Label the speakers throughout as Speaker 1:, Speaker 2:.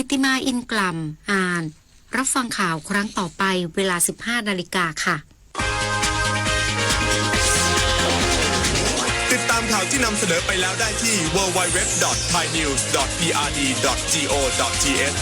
Speaker 1: ทิติมาอินกลัมอ่านรับฟังข่าวครั้งต่อไปเวลา 15 นาฬิกาค่ะ
Speaker 2: ติดตามข่าวที่นำเสนอไปแล้วได้ที่ www.thainews.prd.go.th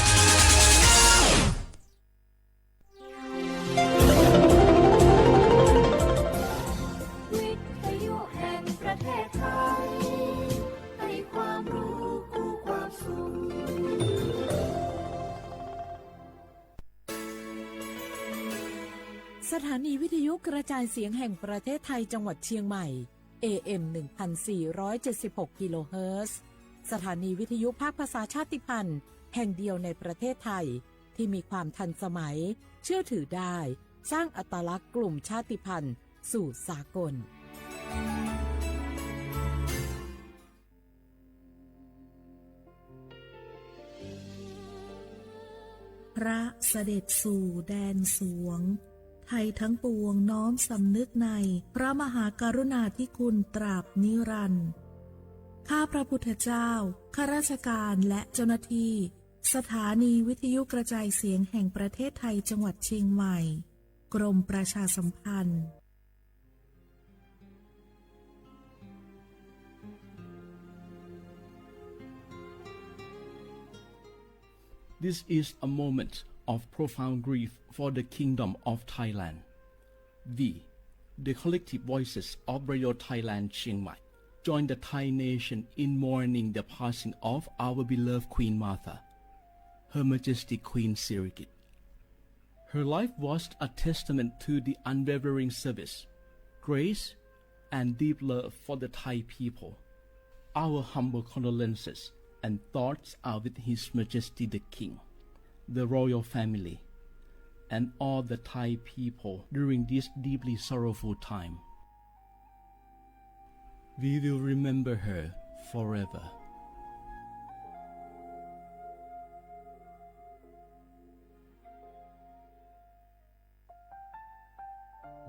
Speaker 3: สถานีวิทยุกระจายเสียงแห่งประเทศไทยจังหวัดเชียงใหม่ AM 1476 กิโลเฮิรตซ์สถานีวิทยุภาคภาษาชาติพันธุ์แห่งเดียวในประเทศไทยที่มีความทันสมัยเชื่อถือได้สร้างอัตลักษณ์กลุ่มชาติพันธุ์สู่สากล
Speaker 4: พระเสด็จสู่แดนสวงไทยทั้งปวงน้อมสำนึกในพระมหากรุณาธิคุณตราบนิรันดร์ข้าพระพุทธเจ้าข้าราชการและเจ้าหน้าที่สถานีวิทยุกระจายเสียงแห่งประเทศไทยจังหวัดเชียงใหม่กรมประชาสัมพันธ์
Speaker 5: This is a moment of profound grief for the Kingdom of Thailand. We, the collective voices of Radio Thailand Chiang Mai, join the Thai nation in mourning the passing of our beloved Queen Martha, Her Majesty Queen Sirikit. Her life was a testament to the unwavering service, grace, and deep love for the Thai people. Our humble condolences and thoughts are with His Majesty the King, the royal family, and all the Thai people during this deeply sorrowful time. We will remember her forever.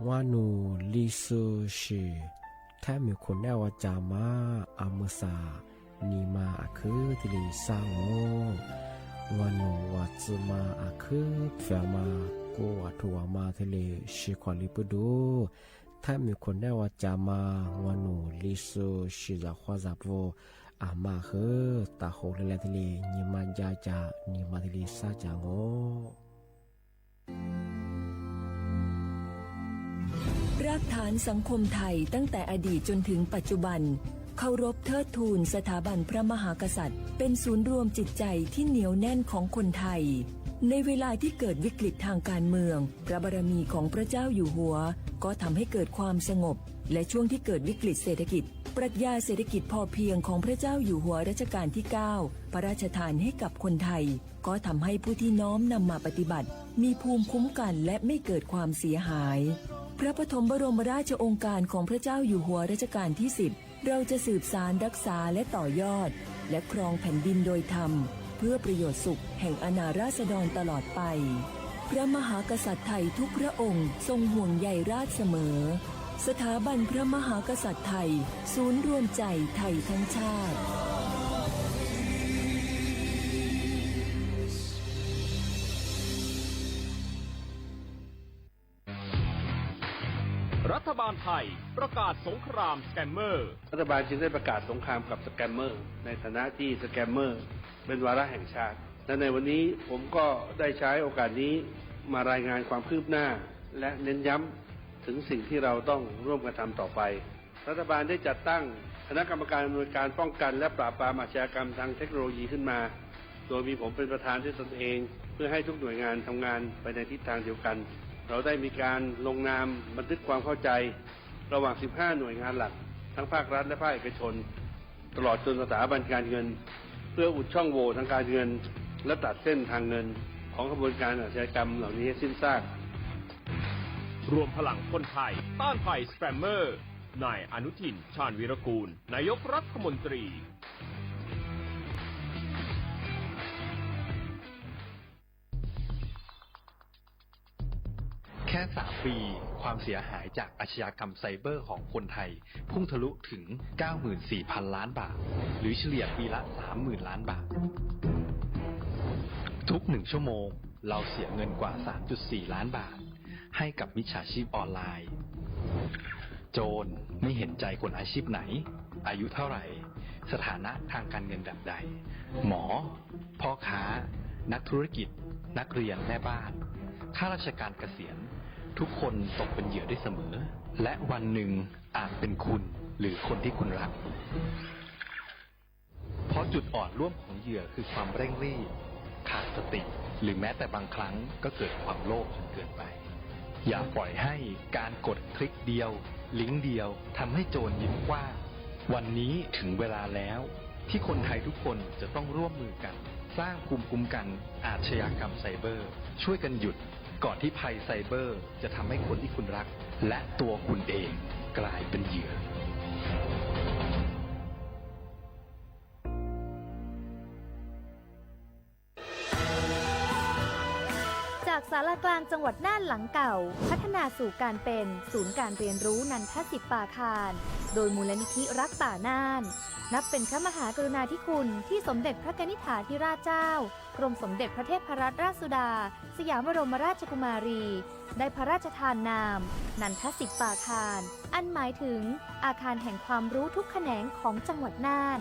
Speaker 6: Wanu lisu shi tami kunewa jama amusa nima aku tili sango wanu watsuma aku fiama ko watuwa ma tili shikwali pudu tami kunewa jama wanu lisu shi za khwazapo ama he taho lele tili nima jaja nima tili sajango
Speaker 3: รากฐานสังคมไทยตั้งแต่อดีตจนถึงปัจจุบันเคารพเทิดทูนสถาบันพระมหากษัตริย์เป็นศูนย์รวมจิตใจที่เหนียวแน่นของคนไทยในเวลาที่เกิดวิกฤตทางการเมืองพระบารมีของพระเจ้าอยู่หัวก็ทำให้เกิดความสงบและช่วงที่เกิดวิกฤตเศรษฐกิจปรัชญาเศรษฐกิจพอเพียงของพระเจ้าอยู่หัวรัชกาลที่ 9 พระราชทานให้กับคนไทยก็ทำให้ผู้ที่น้อมนำมาปฏิบัติมีภูมิคุ้มกันและไม่เกิดความเสียหายพระปฐมบรมราชโองการของพระเจ้าอยู่หัวรัชกาลที่ 10เราจะสืบสานรักษาและต่อยอดและครองแผ่นดินโดยธรรมเพื่อประโยชน์สุขแห่งอาณาราษฎรตลอดไปพระมหากษัตริย์ไทยทุกพระองค์ทรงห่วงใยราษฎร์เสมอสถาบันพระมหากษัตริย์ไทยศูนย์รวมใจไทยทั้งชาติ
Speaker 7: รัฐบาลไทยประกาศสงครามสแกมเมอร์
Speaker 8: รัฐบาลจึงได้ประกาศสงครามกับสแกมเมอร์ในฐานะที่สแกมเมอร์เป็นวาระแห่งชาติและในวันนี้ผมก็ได้ใช้โอกาสนี้มารายงานความคืบหน้าและเน้นย้ำถึงสิ่งที่เราต้องร่วมกันทำต่อไปรัฐบาลได้จัดตั้งคณะกรรมการอำนวยการป้องกันและปราบปรามอาชญากรรมทางเทคโนโลยีขึ้นมาโดยมีผมเป็นประธานด้วยตนเองเพื่อให้ทุกหน่วยงานทำงานไปในทิศทางเดียวกันเราได้มีการลงนามบันทึกความเข้าใจระหว่าง 15 หน่วยงานหลักทั้งภาครัฐและภาคเอกชนตลอดจนสถาบันการเงินเพื่ออุดช่องโหว่ทางการเงินและตัดเส้นทางเงินของกระบวนการอาชญากรรมเหล่านี้ให้สิ้นซาก
Speaker 7: รวมพลังคนไทยต้านภัยสแกมเมอร์นายอนุทินชาญวีรกูลนายกรัฐมนตรี
Speaker 9: แค่3 ปีความเสียหายจากอาชญากรรมไซเบอร์ของคนไทยพุ่งทะลุถึง 94,000 ล้านบาทหรือเฉลี่ยปีละ 30,000 ล้านบาท ก1ชั่วโมงเราเสียเงินกว่า 3.4 ล้านบาทให้กับมิจฉาชีพออนไลน์โจรไม่เห็นใจคนอาชีพไหนอายุเท่าไหร่สถานะทางการเงินแบบใดหมอพ่อค้านักธุรกิจนักเรียนแม่บ้านข้าราชการเกษียณทุกคนตกเป็นเหยื่อได้เสมอและวันหนึ่งอาจเป็นคุณหรือคนที่คุณรักเพราะจุดอ่อนร่วมของเหยื่อคือความเร่งรีบขาดสติหรือแม้แต่บางครั้งก็เกิดความโลภจนเกินไปอย่าปล่อยให้การกดคลิกเดียวลิงก์เดียวทำให้โจรยิ้มกว้างวันนี้ถึงเวลาแล้วที่คนไทยทุกคนจะต้องร่วมมือกันสร้างภูมิคุ้มกันอาชญากรรมไซเบอร์ช่วยกันหยุดก่อนที่ภัยไซเบอร์จะทำให้คนที่คุณรักและตัวคุณเองกลายเป็นเหยื่อ
Speaker 10: จากศาลากลางจังหวัดน่านหลังเก่าพัฒนาสู่การเป็นศูนย์การเรียนรู้นันทศิษย์ป่าคารโดยมูลนิธิรักป่าน่านนับเป็นพระมหากรุณาธิคุณที่สมเด็จพระกนิษฐาธิราชเจ้ากรมสมเด็จพระเทพรัตนราชสุดาสยามบรมราชกุมารีได้พระราชทานนามนันทศิษย์ป่าคารอันหมายถึงอาคารแห่งความรู้ทุกแขนงของจังหวัดน่าน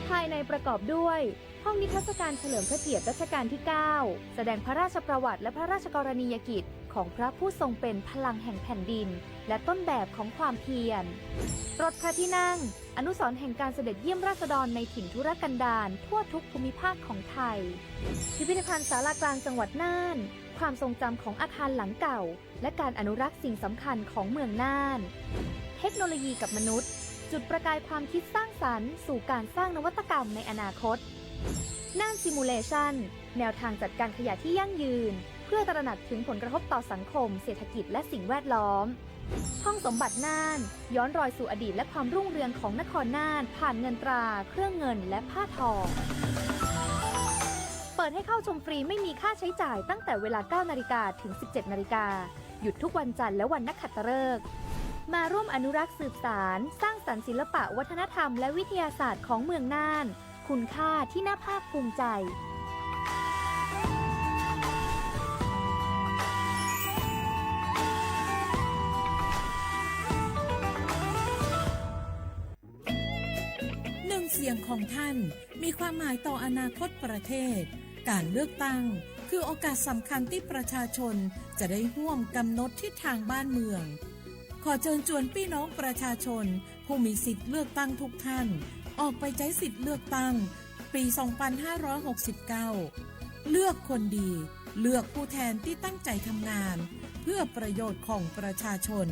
Speaker 10: ภายในประกอบด้วยห้องนิทรรศการเฉลิมพระเกียรติรัชกาลที่ 9 แสดงพระราชประวัติและพระราชกรณียกิจของพระผู้ทรงเป็นพลังแห่งแผ่นดินและต้นแบบของความเพียรรถพระที่นั่งอนุสรณ์แห่งการเสด็จเยี่ยมราษฎรในถิ่นทุรกันดารทั่วทุกภูมิภาคของไทยพิพิธภัณฑ์ศาลากลางจังหวัดน่านความทรงจำของอาคารหลังเก่าและการอนุรักษ์สิ่งสำคัญของเมืองน่านเทคโนโลยีกับมนุษย์จุดประกายความคิดสร้างสรรค์สู่การสร้างนวัตกรรมในอนาคตน่านซิมูเลชันแนวทางจัดการขยะที่ยั่งยืนเพื่อตระหนักถึงผลกระทบต่อสังคมเศรษฐกิจและสิ่งแวดล้อมห้องสมบัติน่านย้อนรอยสู่อดีตและความรุ่งเรืองของนครน่านผ่านเงินตราเครื่องเงินและผ้าทองเปิดให้เข้าชมฟรีไม่มีค่าใช้จ่ายตั้งแต่เวลา 9 นาฬิกาถึง 17 นาฬิกาหยุดทุกวันจันทร์และวันนักขัตฤกษ์มาร่วมอนุรักษ์สืบสานสร้างสรรค์ศิลปะวัฒนธรรมและวิทยาศาสตร์ของเมืองน่านคุณค่าที่น่าภาคภูมิใจ
Speaker 4: เสียงของท่านมีความหมายต่ออนาคตประเทศการเลือกตั้งคือโอกาสสำคัญที่ประชาชนจะได้ร่วมกำหนดทิศทางบ้านเมืองขอเชิญชวนพี่น้องประชาชนผู้มีสิทธิ์เลือกตั้งทุกท่านออกไปใช้สิทธิ์เลือกตั้งปี 2569 เลือกคนดีเลือกผู้แทนที่ตั้งใจทำงานเพื่อประโยชน์ของประชาชน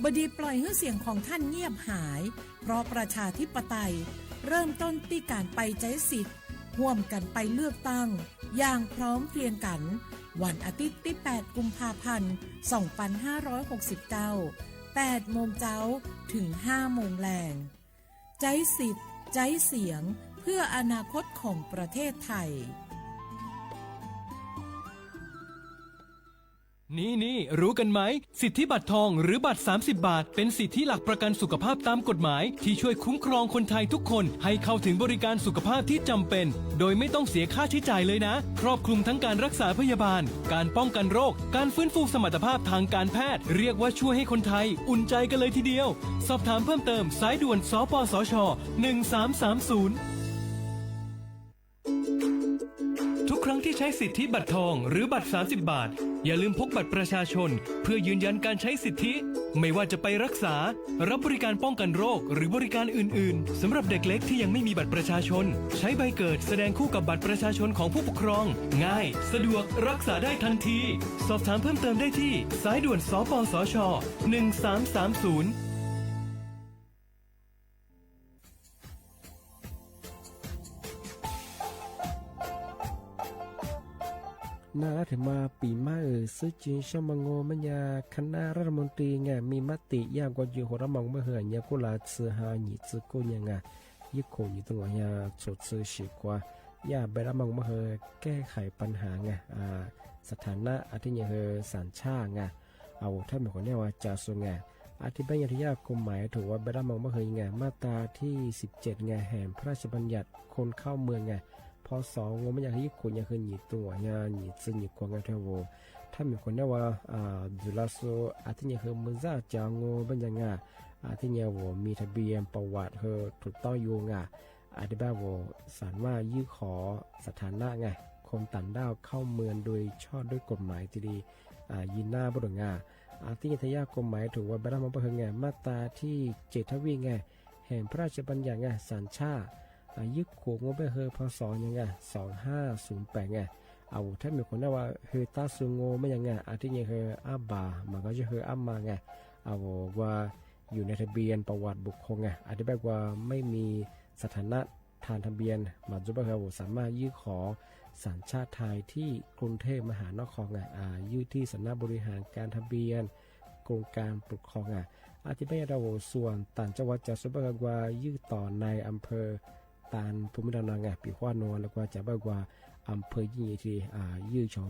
Speaker 4: บดีปล่อยให้เสียงของท่านเงียบหายเพราะประชาธิปไตยเริ่มต้นที่การไปใช้สิทธิ์ร่วมกันไปเลือกตั้งอย่างพร้อมเพรียงกันวันอาทิตย์ที่ 8 กุมภาพันธ์ 2569 8 โมงเช้าถึง 5 โมงแลงใช้สิทธิ์ใช้เสียงเพื่ออนาคตของประเทศไทย
Speaker 11: นี่รู้กันไหมสิทธิบัตรทองหรือบัตร30 บาทเป็นสิทธิหลักประกันสุขภาพตามกฎหมายที่ช่วยคุ้มครองคนไทยทุกคนให้เข้าถึงบริการสุขภาพที่จำเป็นโดยไม่ต้องเสียค่าใช้จ่ายเลยนะครอบคลุมทั้งการรักษาพยาบาลการป้องกันโรคการฟื้นฟูสมรรถภาพทางการแพทย์เรียกว่าช่วยให้คนไทยอุ่นใจกันเลยทีเดียวสอบถามเพิ่มเติมสายด่วนสปสช1330ทุกครั้งที่ใช้สิทธิบัตรทองหรือบัตร30 บาทอย่าลืมพกบัตรประชาชนเพื่อยืนยันการใช้สิทธิไม่ว่าจะไปรักษารับบริการป้องกันโรคหรือบริการอื่นๆสำหรับเด็กเล็กที่ยังไม่มีบัตรประชาชนใช้ใบเกิดแสดงคู่กับบัตรประชาชนของผู้ปกครองง่ายสะดวกรักษาได้ทันทีสอบถามเพิ่มเติมได้ที่สายด่วนสปสช1330
Speaker 6: น่าถึงมาปีมาซึ่งจีนชมังโงมันยาคณะรัฐมนตรีไงมีมติย่างกว่าอยู่หัวระมองเมื่อเหือนยากุลาเสือหาหนีซึกุยังไงยิ่งคงอยู่ตรงยาสดซื้อฉีกว่าย่าไประมองเมื่อเหือแก้ไขปัญหาไงสถานะอาทิตย์เหือสัญชาติไงเอาถ้าหมายความว่าจะส่งไงอาทิตย์บัญญัติยากฎหมายถือว่าไประมองเมื่อเหือไงมาตราที่17ไงแห่งพระราชบัญญัติคนเข้าเมืองไงพ พอสองงมันอยากให้คนอยากให้หนีตัวงานหนีซึ่งหนีกวางกันเทวถ้ามีคนเนี่ยว่าจุลาโซอาทิตย์เนี่ยคือมือจ้าจางงบัญญัติอาทิตย์เนี่ยว่ามีทะเบียนประวัติเธอถูกต้องอยู่ไงอาทิตย์แบบว่าสามารถยื่นขอสถานะไงคนต่างด้าวเข้าเมืองโดยชอบด้วยกฎหมายที่ดียินหน้าบุรุษงาอาทิตย์ทยากฎหมายถือว่าบรรดามันเป็นไงมาตราที่7 ทวีไงแห่งพระราชบัญญัติไงสัญชาติยึดขวงงบไปเฮอพศยังไง2508ไงเอาถ้ามีคนได้ว่าเฮอตาซุงโงไม่ยังไงอาทิตย์ยังเฮออาบามันก็จะเฮออามาไงเอาว่าอยู่ในทะเบียนประวัติบุคคลไงอาทิตย์แบบว่าไม่มีสถานะทางทะเบียนมันจะแบบว่าสามารถยื่นขอสัญชาติไทยที่กรุงเทพมหานครไงยื่นที่สำนักบริหารการทะเบียนกรมการปกครองอาทิตย์แบบเราส่วนต่างจังหวัดจะสุบแบบว่ายื่นต่อในอำเภอตานภูมิลำเนาไงปีขวานนแล้วก็จะแบบว่าอำเภอยี่ที่ยื้อชอง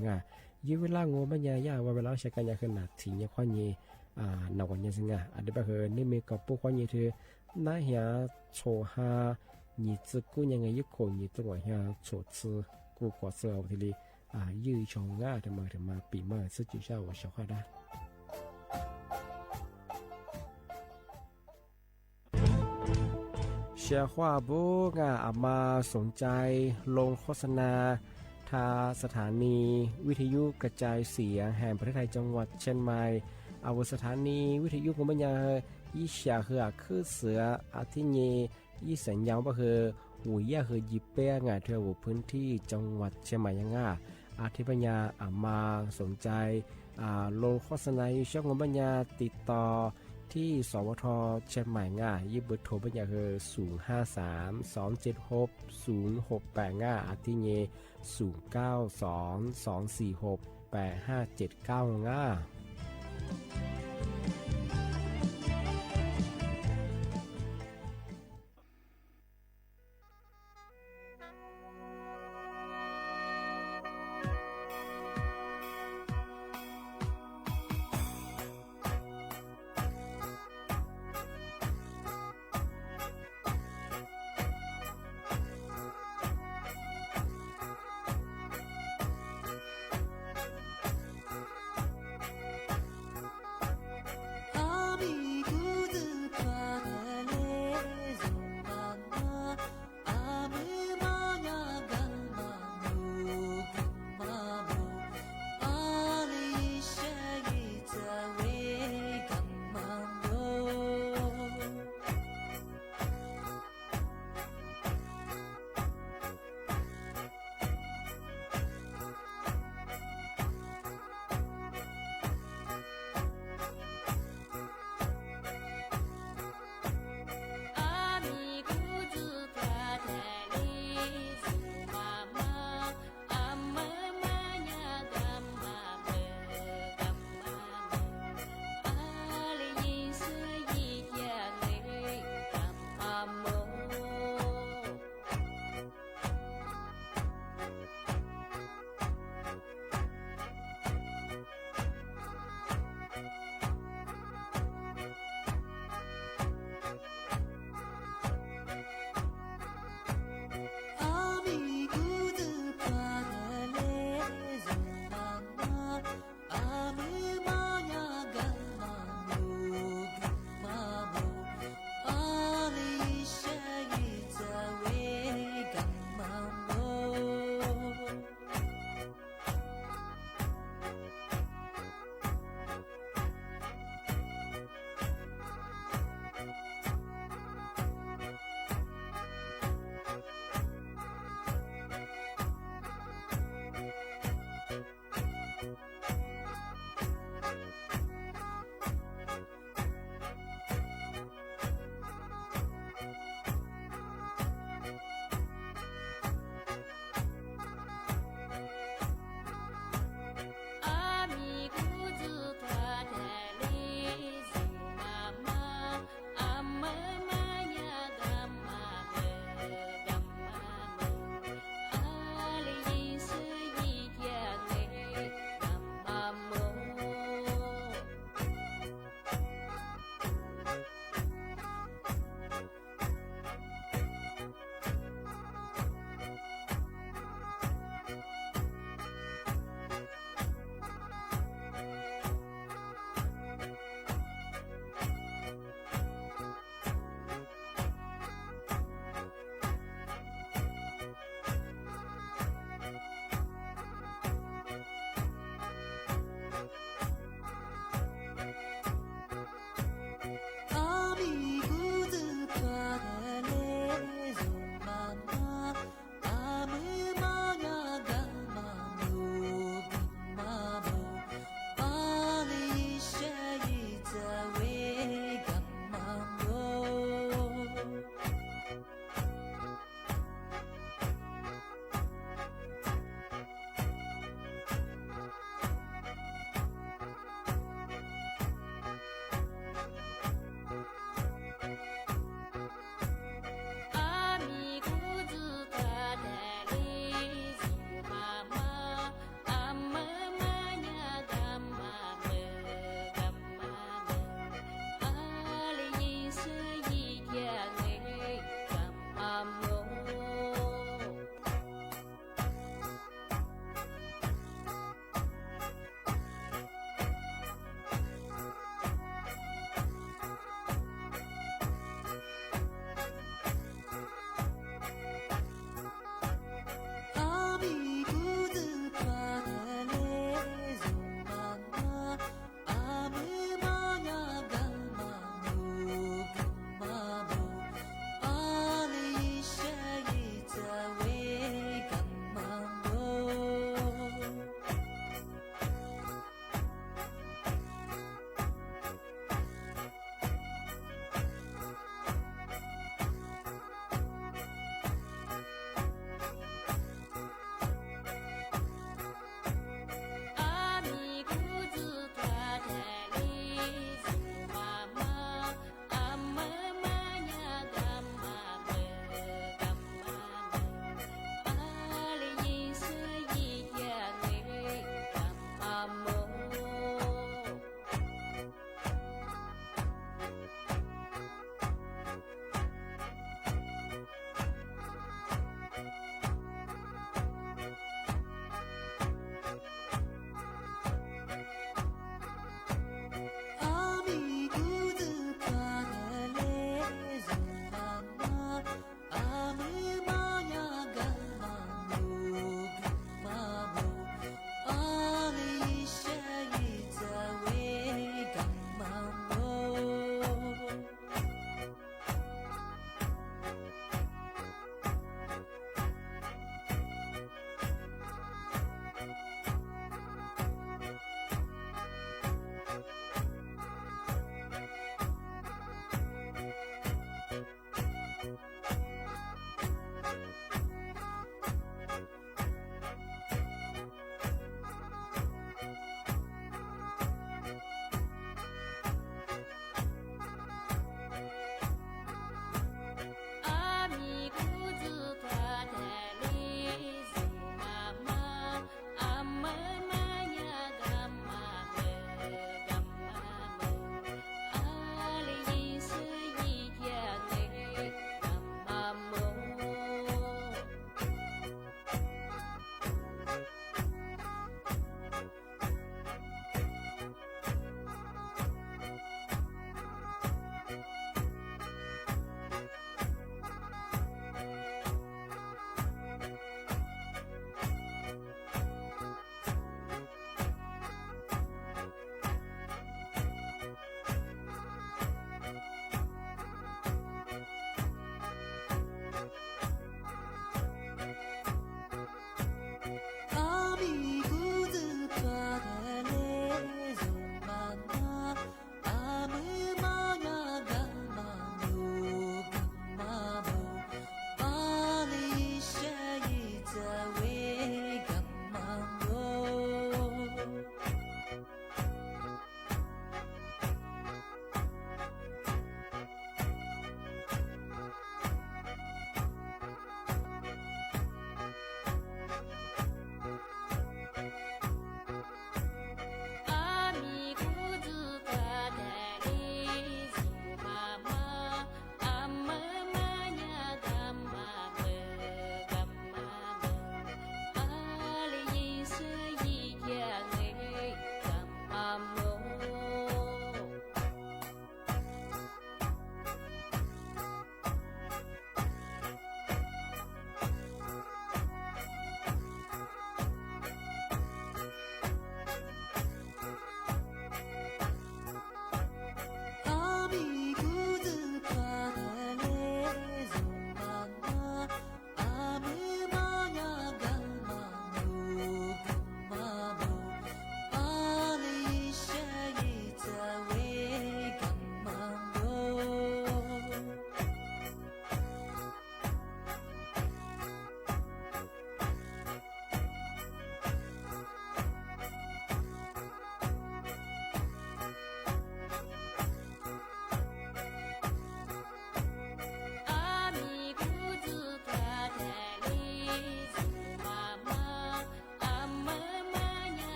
Speaker 6: ยื้อเวลางูมันยากว่าเวลาใช้กันยาขนาดถี่เนี่ยข้อนี้หนักกว่านี้สิงอันนี้แบบนี่มีกับพวกข้อนี้คือน่าเหี้ยโชฮาหนีซึกูยังไงยุคคนหนีตัวเหี้ยโชซึกูกว่าเสือทีนี้ยื้อชองถึงมาปีเมื่อซึ่งจุดเช้าว่าเช้าข้าได้เชียร์ว่าบุกอามาสนใจลงโฆษณาทาสถานีวิทยุกระจายเสียงแห่งประเทศไทยจังหวัดเชียงใหม่เอาสถานีวิทยุของมันยายี่เสียคือเสืออาทิเยยี่สัญญาว่าคือหุยยาคือยิบเป้งเทวพื้นที่จังหวัดเชียงใหม่ยังอาทิปัญญาอามาสนใจลงโฆษณาช่องของปัญญาติดต่อที่สวทเชียงใหม่ยิบเบอร์โทรปัญญาคือ053-276-0685อาทิเย0922468579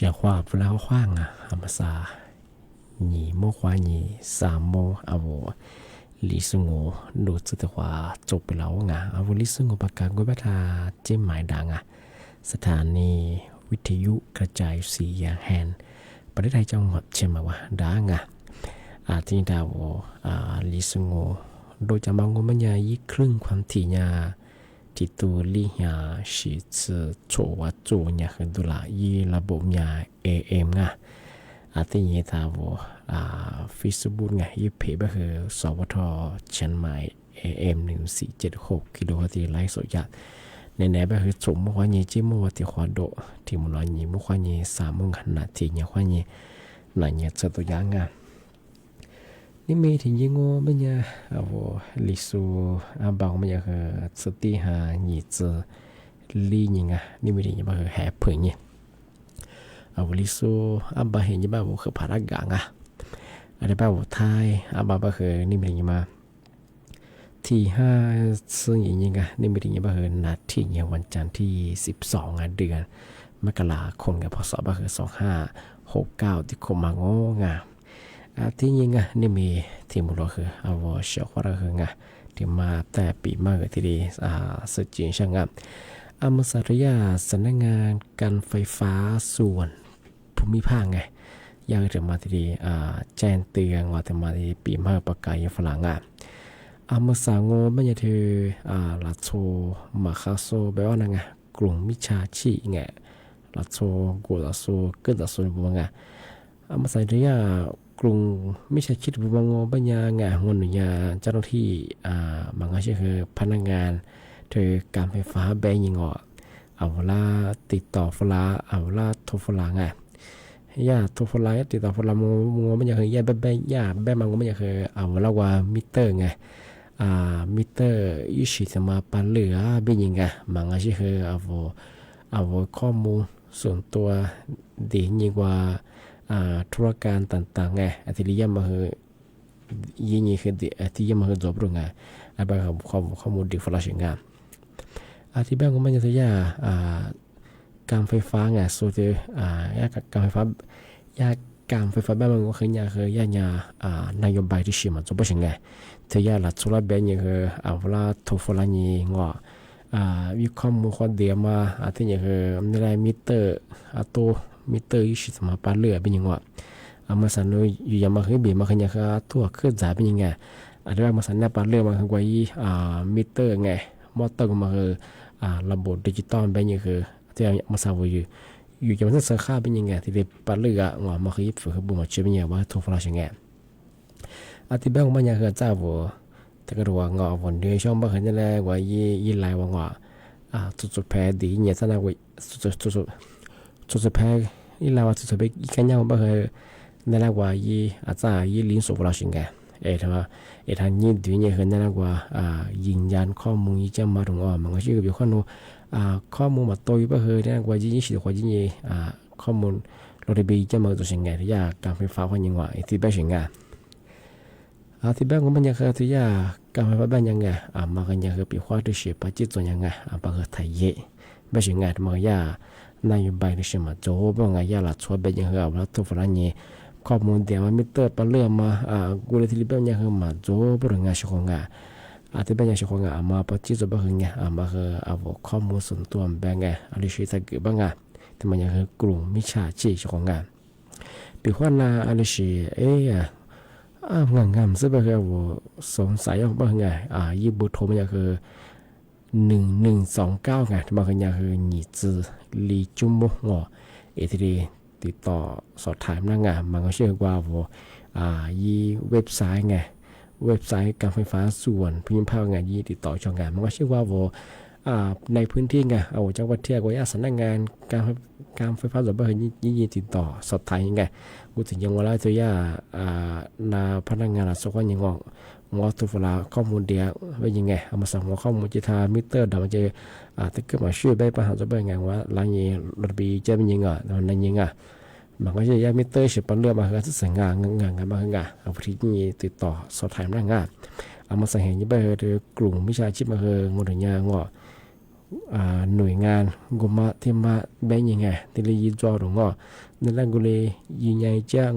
Speaker 6: 写话不然话啊，阿么啥，你莫话你啥莫啊我。ลิสงโหนูจะว่าจบไปแล้วไงอาวุลิสงโหประกาศกุบัตาเจ้าหมายดังอ่ะสถานีวิทยุกระจายเสียงแห่งประเทศไทยจังหวัดเชียงใหม่ว่าดังอ่ะที่ดาวลิสงโหโดยจะมองว่ามันยี่ครึ่งความถี่ยาที่ตัวลิยาสิจะโชว์ว่าโจเนี่ยคือตัวละยี่ระบบยา AM อ่ะที่ยี่ดาวFacebook ไงยี่เพจก็คือสวทเชียงใหม่ AM 1476กิโลเฮิรตซ์ไลฟ์สดยัดในไหนก็คือจุ่มมั่วยี่จิ้มมั่วที่ขวาโดที่มันน้อยยี่มั่วยี่3 ขนาดที่ยี่ขวายี่หลายยี่จะตัวอย่างอ่ะนี่มีถึงยี่งัวไม่เนี่ยลิสูบางไม่เนี่ยคือสติหายี่เจอลีนี่ไงนี่มีถึงยี่ก็คือแห่เผยเนี่ยลิสูบางเห็นยี่บ้าคือพารากังอ่ะอะไรบ้างไทยบ้าก็คือนี่เป็นยังไงมาที่5ซึ่งอย่างนี้ไงนี่เป็นยังไงบ้างคือนัดที่เนี่ยวันจันทร์ที่12เดือนมกราคมกับพศก็คือ2569ที่คมมาโง่ไงที่ยังไงนี่มีที่มุลคือเชื่อว่าเราคือไงที่มาแต่ปีมากที่ดีสุดจริงช่างงมสารยาสำนักงานการไฟฟ้าส่วนภูมิภาคไงอยากจะมาที่แจ้งเตือนว่าจะมาที่ปีมากประกาศฝรั่งมาสางโง่ไม่ใช่เธอลาโซมาคาโซแปลว่าไงกลุ่มมิชาชีไงลาโซกูลาโซเกิดลาโซบุบังมาสารยากลุ่มมิชาชีบุบังโง่ปัญญาไงหัวหนุ่ยเจ้าหน้าที่บางก็คือพนักงานเธอการไฟฟ้าแบงยิงเอาเวลาติดต่อฝรั่งเอาเวลาโทรฝรั่งไงย่าตัวฝรั่งติดต่อฝรั่งมัวไม่อยากคือย่าย่าแม่มันก็ไม่อยากคือเอาเวลาว่ามิเตอร์ไงมิเตอร์ยี่สิบจะมาปันเหลือเป็นยังไงมันก็คือเอาข้อมูลส่วนตัวดียิ่งกว่าธุรการต่างๆไงที่เรียกมาคือยิ่งคือที่ยังมาคือจบเรื่องไงแบบข้อมูลดีฝรั่งไงที่แบงก์ก็ไม่จะย่าการไฟฟ้าไงส่วนที่การไฟฟ้าการไฟฟ้าบ้านมันก็คือนโยบายที่ชี้มันจะเป็นยังไงที่หลักสุดเป็นยังคือเอาเวลาทุกฝรั่งยิ่งวิเคราะห์มุขเดียมาที่ยังคือในรายมิเตอร์ตัวมิเตอร์ยี่สิบมาปันเหลือเป็นยังมาสั่นอยู่ยังมาคือบีมาคือยังคือตัวเครื่องจ่ายเป็นยังไงที่ว่ามาสั่นเนี่ยปันเหลือมาคือกว่ามิเตอร์ไงมอเตอร์มาคือระบบดิจิตอลเป็นยังคือที่มาสาวอยู่จะมันจะค่าเป็นยังไงที่ได้ปันเลือกมาคือฝึกบุญมาเชื่อเป็นยังว่าทุกฝรั่งยังไงที่แบงก์มันยังคือเจ้าวัวแต่ก็รู้ว่วันเดียวช่องบ้านเขาจะได้ว่ายี่ไล่ว่าจุดแพ้ดีเนี่ยท่านว่าจุดแพ้ยี่ไล่ว่าจุดแพ้อีกแค่ยังบ้านเขาได้แล้วว่าอาจารย์ลิ้นสุฝรั่งยังไงทางยี่ดีเนี่ยเขาได้แล้วว่ายืนยันข้อมูลยี่จะมาถึงมันก็ชื่อกับข้อมูลข้อมูลมาตัวบ้านเขาได้ว่ายี่สิบกว่ายี่ข้อมูลเราได้ไปจะมาตัวยังไงที่ยากการไฟฟ้าคนยังว่าที่แบบยังไงที่แบงก์ก็มันยังคือที่ยาการไฟฟ้าบ้านยังไงมากันยังคือปีว่าด้วยเสียปัจจัยตัวยังไงบางก็ไทยเย่แบบยังไงมันก็ยานายบายด้วยเสียมาโจ้บางไงยาหลักชัวแบบยังคือเอาแล้วตัวฝรั่งเนี่ยข้อมูลเดียวมันมิเตอร์ปันเลื่อมากูเลยที่แบบยังคือมาโจ้บริงานชิคงที่แบบยังชิคงมาปัจจัยตัวบางไงมาคือเอาข้อมูลส่วนตัวแบงก์ไงอะไรชีวิตเกิดบางไงที่มันยังคือกลุ่มมิจฉาชีพชิคงปีว่านาอะไรชีงามซึ่งเป็นว่าสงสัยว่าไงยี่บุตรโทรมาคือ1129ไงที่บางอย่างคือหนีจือลีจุ่มบ่ที่ติดต่อสอบถามนั่งมันก็เชื่อว่ายี่เว็บไซต์ไงเว็บไซต์การไฟฟ้าส่วนภูมิภาคไงยี่ติดต่อช่องงานมันก็เชื่อว่าในพื้นที่ไงเอาจังหวัดเที่ยวก็สำนักงานการไฟฟ้าส่วนภูมิภาคยี่ติดต่อสอบถามยังไงกูถึงยังว่าแล้วจะนาพนักงานสกัดยังงอตัวฝรั่งข้อมูลเดียวว่ายังไงเอามาสั่งข้อมูลจิตามิเตอร์ดำมันจะถ้าเกิดมาช่วยใบปัญหาจะเป็นไงว่าหลังนี้รถบีจะเป็นยังไงนั่นยังไงมันก็จะยามิเตอร์เฉพาะเรื่องมาคือสังงานมาคืองานเอาที่นี่ติดต่อสอบถามนั่งเอามาสั่งเห็นยี่ใบคือกลุ่มวิชาชีพมาคืองอถึงยัง หน่วยงานกุมาที่มาแบ่งยังไงที่เลยยืนจอตรงนั่นแหละกูเลยยืนยันเจ้าง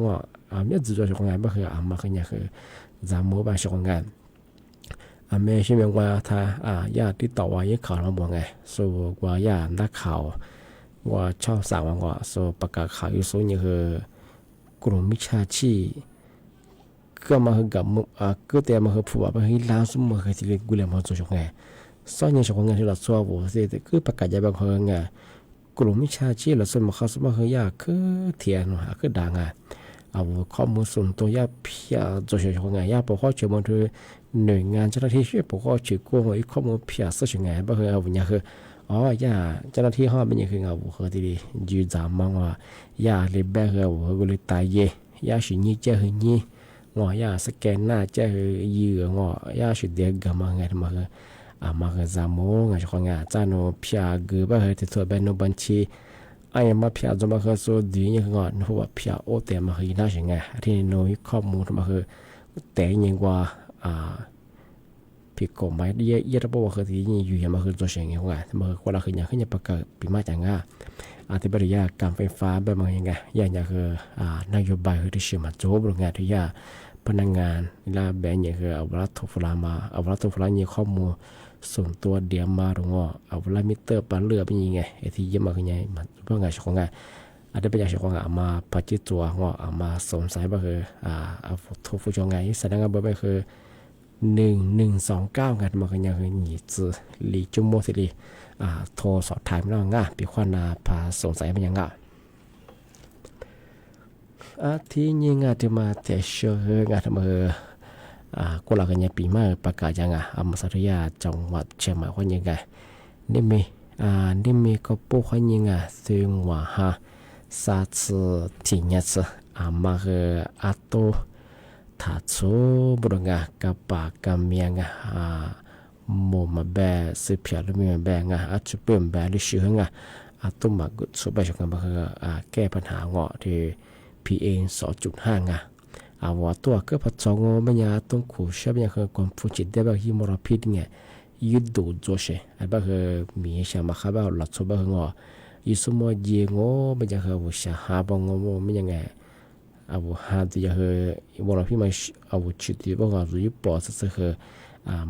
Speaker 6: เนี่ยจะ做งานบ่คือมาคือเนี่ยคือจามโมบาชงงานแม่ชื่อว่าถ้าญาติติดต่อว่ายังข่าวมาบ่ไงสู่ว่าญาตินักข่าวว่าชอบสั่งว่าสู่ประกาศข่าวอยู่สู่นี่คือกลุ่มมิจฉาชีพก็มาคือกับก็แต่มาคือผู้ว่าให้ล้างสมมาคือที่กูเลยมา做ชงงานส่วนใหญ่ชงงานที่เรา做บ่สิคือประกาศจะบางคนไงกลุ่มมิจฉาชีพเราสมมาเขาสมมาคือยาคือเทียนคือดังเอาข้อมูลส่วนตัวยาเพีย做ชงงานยาปกครอง全部คือหน่วยงานเจ้าหน้าที่ช่วยปกครองช่วยกู้อีกข้อมูลเพียสักชงงานบ่คือเอาเนี่ยคือยาเจ้าหน้าที่เขาเป็นยังคือเอาคือที่ยืนจามมังว่ายาเลยแบกเอาก็เลยตายเย่ยาสินี่เจ้าหือนี่ยาสแกนหน้าเจ้าหือยือยาสิเดียกมาไงมาคือมาคือจามโมงชงงานจานเพียกือบ่คือที่ตัวเป็นนบัญชีไอ้มาเพียจะมาคือสุดดีนี่คืองอนหัวเพียโอเตมาคือน่าชงงานที่โน้ยข้อมูลมาคือแต่ยังว่าผิดกฎหมายเยอะระบบคือที่นี่อยู่อย่างมาคือตัวเสียงอย่างว่ามาคือคนละคืออย่างขึ้นอย่างประกาศปีมาจังอ่ะที่บริยาการไฟฟ้าแบบมันยังไงอย่างคือนโยบายคือที่ชื่อมาโจบโรงงานที่ยาพนักงานลาแบนอย่างคือเอาวัตถุฟลามาเอาวัตถุฟลามีข้อมูลส่วนตัวเดียมมาตรงเอาเวลามิเตอร์ปันเรือเป็นยังไงที่ยี่มาคือไงมันเพื่อไงของงานได้เป็นอย่างของงานมาปัจจุบันมาสงสัยว่าคือเอาทุกผู้ชมงานแสดงว่าแบบคือ1129กันมากันยังคือหนีจือหลีจุโมสิลีโทรสอบถามน้องปีควันพาสงสัยมันยังที่ยิงที่มาแต่เชื่อทำกูหลักกันยังปีมาประกาศยังมาสัตยาจังหวัดเชียงใหม่คนยังไงนี่มีก็ปุ๊กคนยังซึ่งว่าซาซึที่เนี่ยมาคือโตถ้าชูบริงกับปากกับเมียโมมาแบสืบเพียรมีแบจุเปิ่มแบลิชื่อตุ้มมากุศลไปชกันมาคือแก้ปัญหาที่PM 2.5ว่าตัวก็พัดจองมันยาต้องขู่เชื่อมันคือความฟูจิตได้แบบที่มรพิษเนี่ยยุดดูโจเช่แบบคือมีเชื่อมาครับว่าหลักสูตรแบบยิ่งสมมติยิงมันจะคือว่าเชื่อหาบังมันยังไงหาที่จะคือมรพิษมันชุดที่บอกว่าอยู่ปอดสักคือ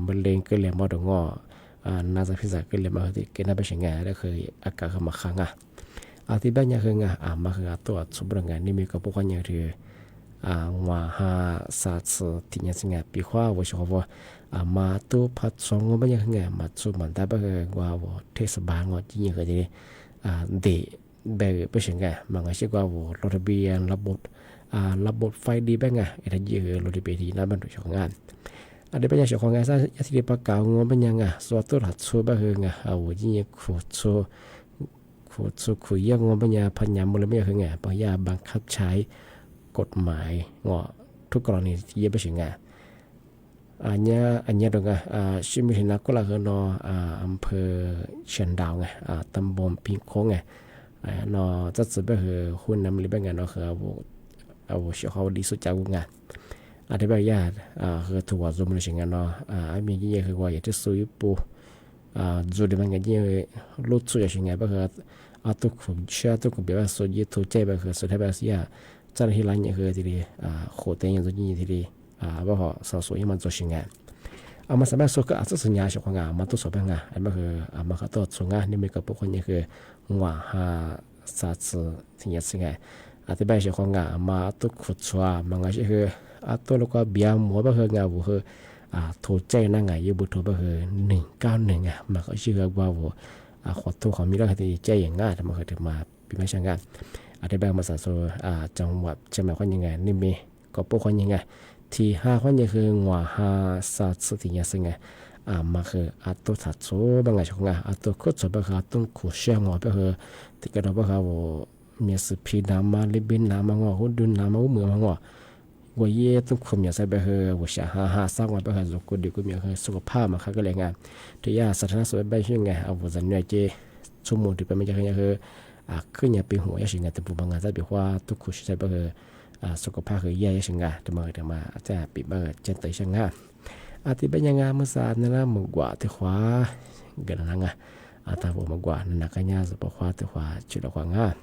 Speaker 6: มันเล่นก็เลี้ยงมาตรงน่าจะพิจารณาก็เลี้ยงมาที่เกิดน่าเป็นยังไงแล้วคืออากาศเข้ามาค้างที่บ้านยังคือมาคือตัวสมบูรณ์งานนี่มีกับพวกคนยังคือว่าศาสตร์ที่ยังสิ่งปีขวาว่าชอบว่ามาตัวพัดสองมันยังไงมาสู้มันได้แบบว่าเทศบาลจริงๆคือที่เด็กแบบเป็นยังไงมันก็ใช่ว่ารถทะเบียนระบบไฟดีแบบไงถ้าเยอะรถทะเบียนที่นั่นมันถูกของงานได้เป็นอย่างเช่นของงานซะที่ประกาศงเป็นยังส่วนตัวหัดสู้แบบจริงๆคุยยังเป็นยังพันยามมันไม่คือไงบางอย่างบังคับใช้กฎหมายทุกกรณีที่ยังไม่ใช่ไงอันนี้ตรงชิมิทินักก็ละคือนอำเภอเชียงดาวไงตำบลปิงโค้งไงจะสืบไปคือหุ่นน้ำลิบไงคือเอาเชื่อเขาดีสุดจากงานที่บางอย่างคือถูกจุ่มในสิ่งนั้นมียี่คือว่าอยากจะซื้อปูจุดที่มันก็ยี่ลุดสุดจากสิ่งนั้นก็คือตุกเชื่อตุกแบบว่าสุดยี่ถูกใจแบบคือสุดท้ายแบบที่เจ้าหน้าที่ร้านเนี่ยคือที่โคตรเต็งอย่างตัวนี้ที่ว่าเขาสาวสวยมัน做สิ่งนั้นมาสมัยสุดก็อาจจะสัญญาเฉพาะงานมาตัวสอบงานอันนั้นคือมาเขาตัวส่งงานนี่มีกับพวกคนเนี่ยคือว่าศาสตร์สิ่งนี้สิ่งนั้นที่บ้านเฉพาะงานมาตัวขุดชัวมันก็คือตัวแล้วก็เบียร์หมูแบบคืองานบุคือถูกใจนั่งไงยูบุถูแบบคือ191มันก็ชื่อว่าขอตัวของมีเรื่องที่ใจอย่างง่ายทำมาคือถึงมาปีไม่ใช่งานที่บ้านมาสาวจังหวัดเชียงใหม่คนยังไงนี่มีก็พวกคนยังไงที่5คนยังคือว่าศาสตร์สิ่งนี้สิ่งไงมาคือตัวถัดโซ่บางไงช่วงไงตัวขุดโซ่แบบคือต้องขุดเชื่อมแบบคือที่กระโดดแบบคือมีสืบพีน้ำมาลิบินน้ำมาหุ่นดุนน้ำมาเหมือนว่าว่าเย่ต้องคุมอย่างไรแบบคือว่าจะหาสร้างว่าแบบคือสุขดีก็มีคือสุขภาพมาค่ะก็เลยงานที่ยาสาธารณสุขแบบช่วยไงว่าจะเหนื่อยเจชั่วโมงที่เป็นไม่ใช่คือขึ้นอย่างเป็นหัวอย่างสิ่งแต่ผู้บางงานจะแบบว่าทุกคนใช้แบบคือสุขภาพคือแย่อย่างสิ่งแต่มาจะปิดแบบเจนเตยช่างงานที่เป็นยังไงเมื่อสารนั่นละมึงกว่าที่ขวาเกิดอะไร ta bộ mà quả là cái nhà sẽ bỏ khoa từ khoa chữ là khoa nga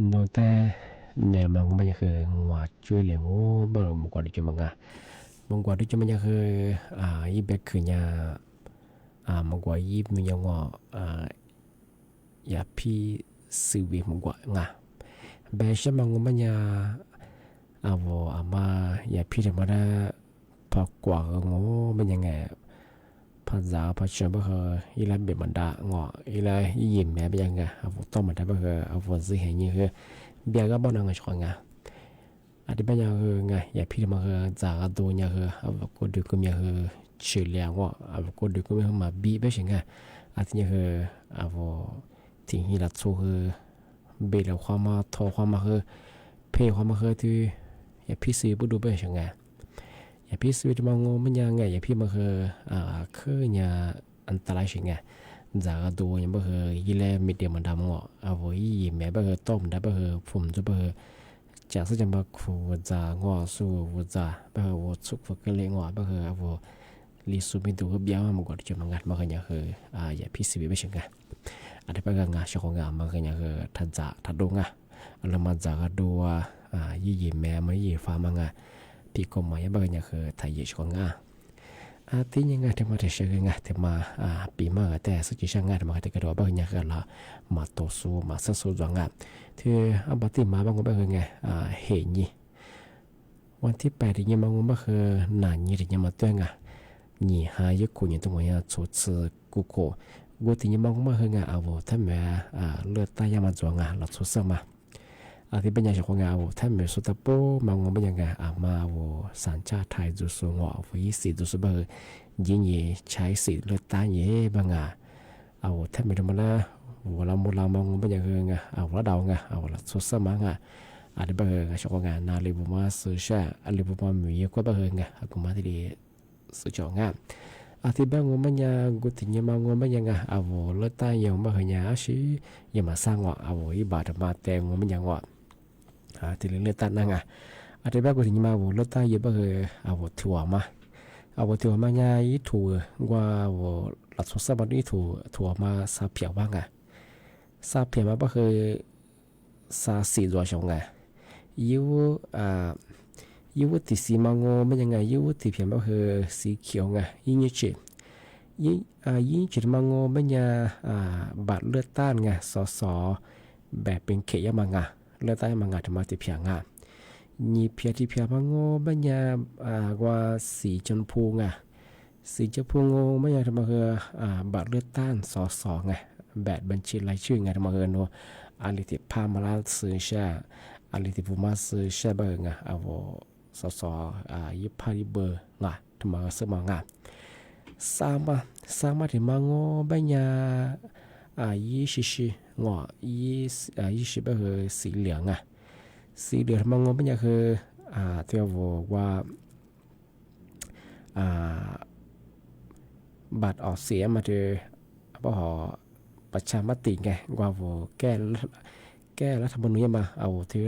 Speaker 6: โนแต่เนี่ยมันไม่คือว่าช่วยเหลืองูบ่มกว่าที่จะมังอ่ะมกว่าที่จะมันคืออีเบกคือเนี่ยมกว่าอีมีอย่างว่าอย่าพี่สื่อวิมกว่างะเบชมังมันเนี่ยมาอย่าพี่จะมาได้พอกว่างูมันยังไงภาษาภาษาบ่คืออีลาเบียมันดางออีลายิ้มแม่เป็นยังไงต้องมันได้บ่คือสิเห็นนี่คือเบียก็บ่นั่งชงอันที่เป็นยังไงอย่าพี่มาคือจากตัวเนี่ยคือก็ดูก็มีคือเฉลี่ยว่าก็ดูก็มีมาบีไปสิไงอันที่คือที่ที่เราสู้คือเบลความมาทอความมาคือเพย์ความมาคือที่อย่าพี่ซื้อบ่ดูไปสิไงอย่าพี่ซื้อที่มางมันยังไงอย่าพี่มาคือเนี่ยอันตรายสิไงจากตัวเนี่ยบ่คือยี่แลมีเดียมันดำงอยี่แม่บ่คือต้มได้บ่คือผมจะบ่คือจากซึ่งจะมาคูจางอสู้วูจาบ่คือสุกฝึกกันเลยงอบ่คือลิสุมิดูเบียมามันก็จะมางัดมากันเนี่ยคืออย่าพี่ซื้อไปสิไงอันที่เป็นงานชงงานมากันเนี่ยคือทันจะทัดดงแล้วมาจากดูยี่แม่มายี่ฟ้ามังพี่ก็มาอย่างกันเนี่ยคือไทยชงงานที่ยังไงที่มาเชื่อไงที่มาปีมาแต่สุดที่ช่างงานที่มาที่กระโดดบ้างเนี่ยคือละมาต่อสู้มาสู้จวงที่บัติมาบางคนบ้างไงเห็นยี่วันที่8ที่ยังบางคนบ้างคือนานยี่ที่ยังมาตัวไงยี่หายกุญตัวเนี่ยชุดซื้อกุโกกูที่ยังบางคนบ้างคือไงถ้าแม่เลือดตายยังมาจวงเราชุดซื้อมาที่เป็นอย่างเช่นว่าถ้าเมื่อสุดท้ายปุ๊บมันก็เป็นยังไงมาสัญชาติไทยจุดสูงว่าสิจุดสูงยิ่งใช้สิเลือดตายเย่บางถ้าไม่ทำมาแล้วเรามองเป็นยังไงเราเดาไงเราสุดสมังที่บางช่วงงานนาลีบุมาสื่อชาลีบุมามีก็บางไงกูมาที่ดีสื่อจงที่บางงมันยังกูถึงยังมองมันยังเลือดตายยังบางอย่างสิยังมาสร้างอีบาดมาแต่งมันยังที่เลือดตานั่งที่บางกูถึงมาเลือดตายเยอะบางถั่วมาถั่วมาเนี่ยอีถั่วว่าหลักสุดสัปดาห์นี้ถั่วมาซาเพียวบ้างซาเพียวมาบางซาสีตัวชงยูที่สีมังมันยังไงยูที่เพียงบางสีเขียวยิ่งจิตมังมันยังบัดเลือดต้านสอแบบเป็นเขยมังเลือดใต้มังถึงมาติเพียงนี่เพียที่เพียมังบัญญาว่าสีชมพูสีชมพูบัญญาถึงมาคือบัตรเลือดต้านสอแบบบัญชีรายชื่อถึงมาคือโนอาลิติพามาลาซื้อชาอาลิติภูมาซื้อชาเบอร์สยิบพาริเบอร์ถึงมาซื้อมังสามมาถึงมังบัญญายี่สิบคือสีเหลืองสีเหลืองมังเป็นอย่างคือที่ว่าบัตรออกเสียมาคือประชามติว่าแก้รัฐธรรมนูญมาที่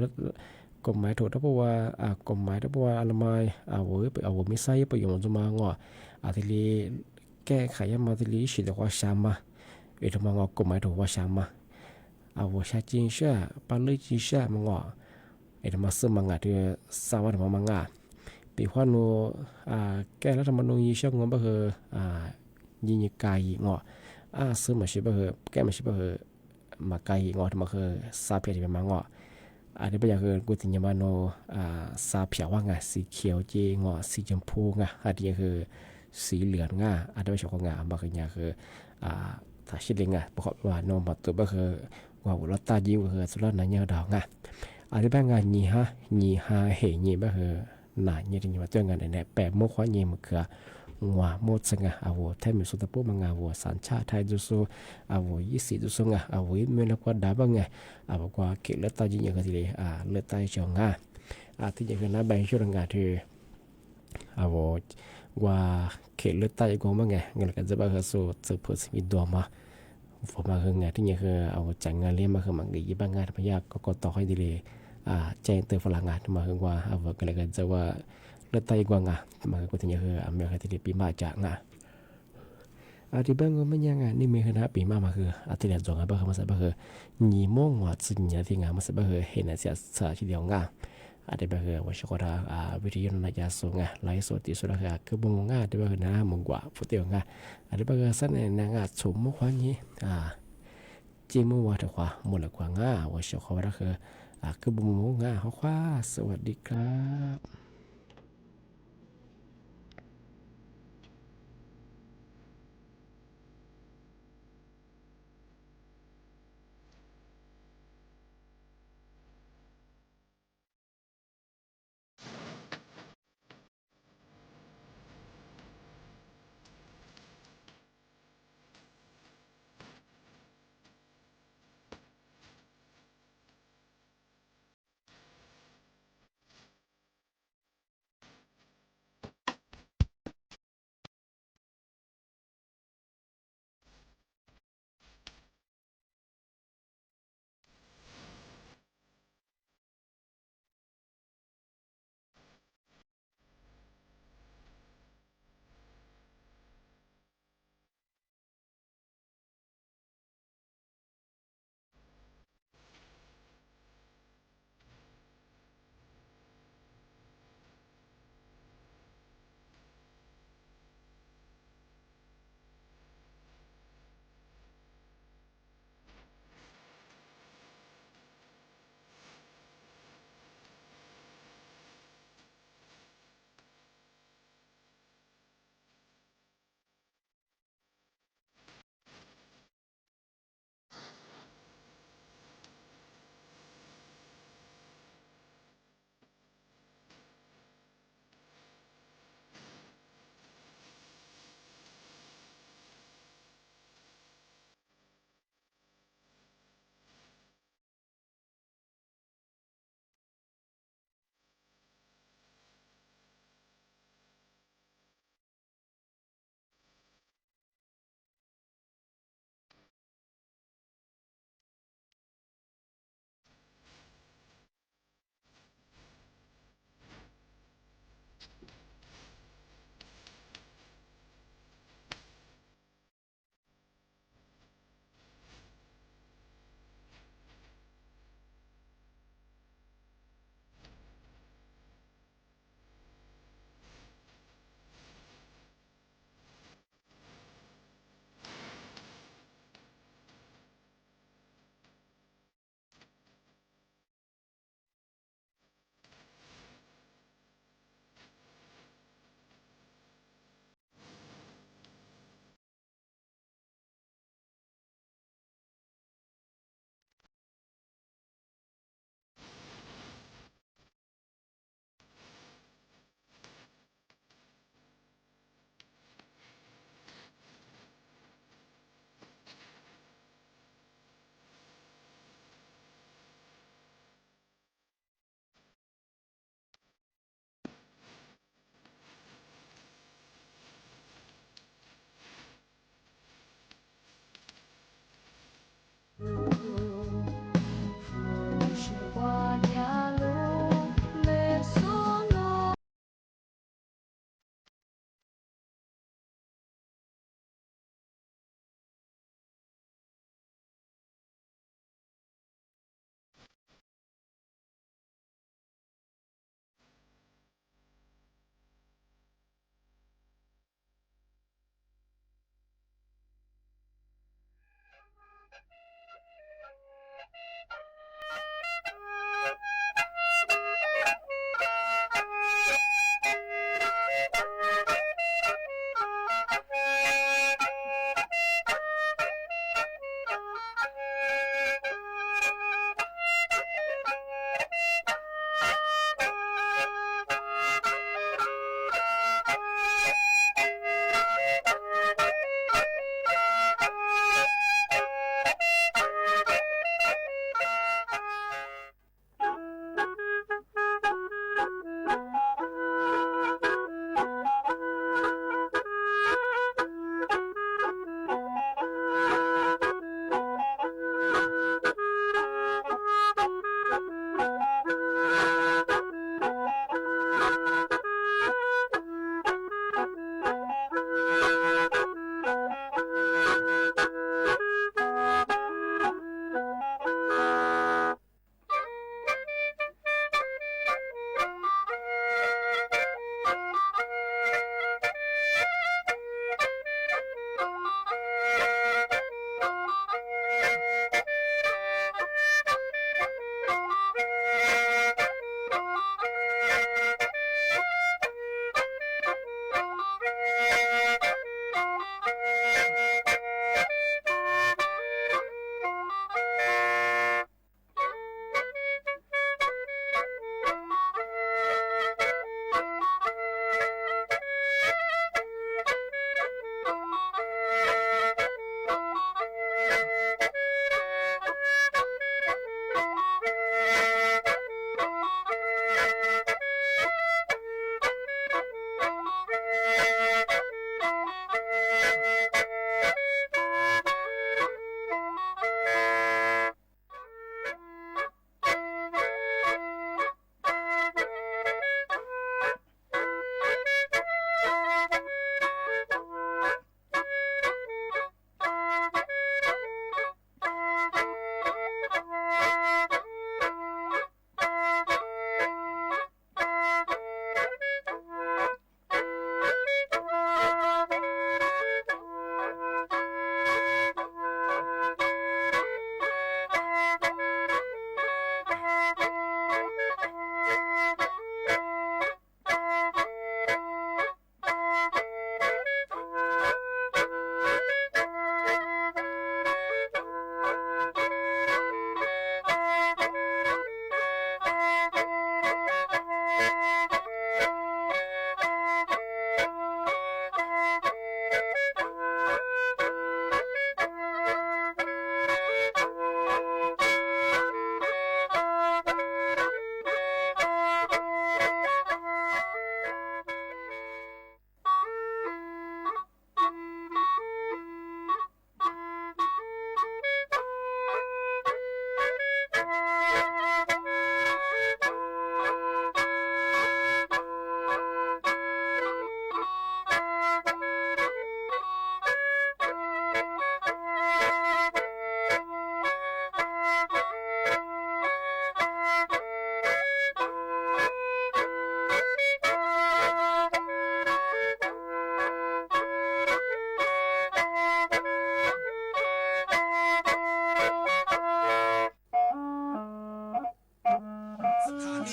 Speaker 6: กฎหมายถูกถ้าบอกว่ากฎหมายถ้าบอกว่าอะไรไม่ไม่ใช่ประโยชน์จะมาที่ลีแก้ไขมาที่ลีสิทธิ์ว่าชามาทำมากฎหมายถูกว่าชามาชาจินชาปาลิจิชามังทำมาซึ่งมังที่สาวทำมังปีขวัญโนแก้รัฐธรรมนูญยิ่งช่างก็คือยิ่งกายซึ่งมันใช่คือแก้มันใช่คือมากายทำมาคือซาเพียที่เป็นมังที่เป็นอย่างคือกูถึงยามาโนซาเพียว่าสีเขียวเจสีชมพูที่คือสีเหลืองที่เป็นช่วงบางอย่างคือถ้าชิดลิงประกอบว่าโนมัตตัวก็คือว่าเราตายิ้วคือสุดแล้วนั่นยังดาวที่เป็นงานยี่ห้าเหยยี่ก็คือหนายี่ที่มาตัวงานเนี่ยแปะโมขวายี่มันคือว่าโมดสังแทนมีสุดท้ายปุ๊บมันสัญชาติไทยจุสูยี่สิบจุสูเมื่อเราก็ได้บ้างกว่าเกลือตายิ้วก็ทีเดียวเลือดตาเฉียวที่จะคือน้าใบช่วยงานที่ว่าเขตเลือดใต้ก็มั้งเงินกันจะบ้าคือสู้สืบเผยสิ่งตัวมาผมมาคือไงที่นี่คือจังงานเลี้ยงมาคือมันดีบ้างงานพยากก็ต่อให้ดีเลยแจ้งเตือนฝรั่งงานมาคือว่ากันเลยกันจะว่าเลือดใต้กว่างมาคือที่นี่คืออเมริกาที่ปีมาจาก ที่บ้านก็ไม่ยังนี่มีคณะปีมาคืออาทิตย์ละจงบ้านมาสับคือยี่โมงว่าสิ่งนี้ที่งานมาสับคือเห็นเสียสาทีเดียวงาที่บ้านคือว่าชกราวิทยุนายาสูงไลฟ์สดที่สุดคือคือบุงงาที่บ้านคือน้ามงกว่าฟุตเดียวงาที่บ้านคือสั้นในงาสมมุขวันนี้จีมูว่าถือว่าหมดละกว่างาว่าชกราคือบุงงาเขาคว้าสวัสดีครับ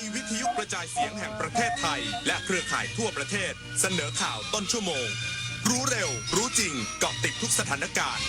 Speaker 2: นีวิทยุกระจายเสียงแห่งประเทศไทยและเครือข่ายทั่วประเทศเสนอข่าวต้นชั่วโมงรู้เร็วรู้จริงเกาะติดทุกสถานการณ์